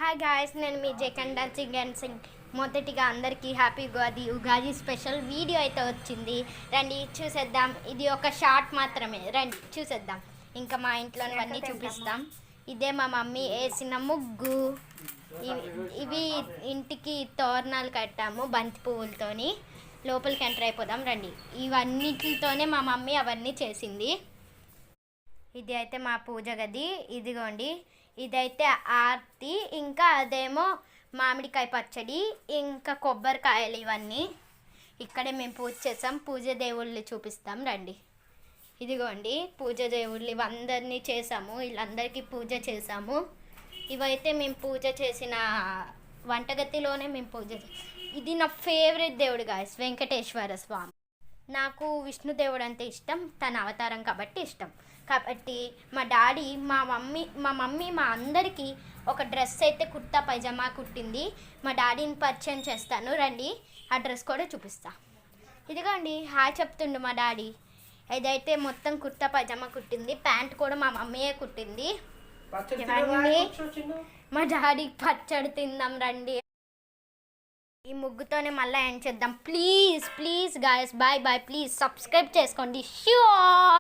Hi guys, నేను మీ జెకండ్ dancing and Singh. మొదటిగా అందరికీ happy Ugadi. Ugadi special video అయితే వచ్చింది, రండి చూసేద్దాం. ఇది ఒక షార్ట్ మాత్రమే, రండి చూసేద్దాం. ఇంకా మా ఇంట్లోనివన్నీ చూపిస్తాం. ఇదే మా మమ్మీ వేసిన ముగ్గు. ఇవి ఇంటికి తోరణాలు కట్టాము బంతి పువ్వులతోని. లోపలికి ఎంటర్ అయిపోదాం రండి. ఇవన్నిటితోనే మా మమ్మీ అవన్నీ చేసింది. ఇది అయితే మా పూజ గది, ఇదిగోండి. ఇదైతే ఆర్తి, ఇంకా అదేమో మామిడికాయ పచ్చడి, ఇంకా కొబ్బరికాయలు. ఇవన్నీ ఇక్కడే మేము పూజ చేసాం. పూజ దేవుళ్ళు చూపిస్తాం రండి. ఇదిగోండి పూజ దేవుళ్ళు, ఇవందరినీ చేసాము, వీళ్ళందరికీ పూజ చేసాము. ఇవైతే మేము పూజ చేసిన వంటగదిలోనే మేము పూజ. ఇది నా ఫేవరెట్ దేవుడు గాయస్, వెంకటేశ్వర స్వామి. నాకు విష్ణుదేవుడు అంటే ఇష్టం, తన అవతారం కాబట్టి ఇష్టం. కాబట్టి మా డాడీ మా మమ్మీ మా అందరికీ ఒక డ్రెస్ అయితే కుర్తా పైజామా కుట్టింది. మా డాడీని పరిచయం చేస్తాను రండి, ఆ డ్రెస్ కూడా చూపిస్తా. ఇదిగోండి హాయ్ చెప్తుండు మా డాడీ. ఇదైతే మొత్తం కుర్తా పైజామా కుట్టింది, ప్యాంట్ కూడా మా మమ్మీయే కుట్టింది. ఇవన్నీ మా డాడీకి పచ్చడి తిందాం రండి. ఈ ముగ్గుతోనే మళ్ళీ ఎండ్ చేద్దాం. Please please guys, bye bye. Please subscribe చేసుకోండి. ష్యూర్.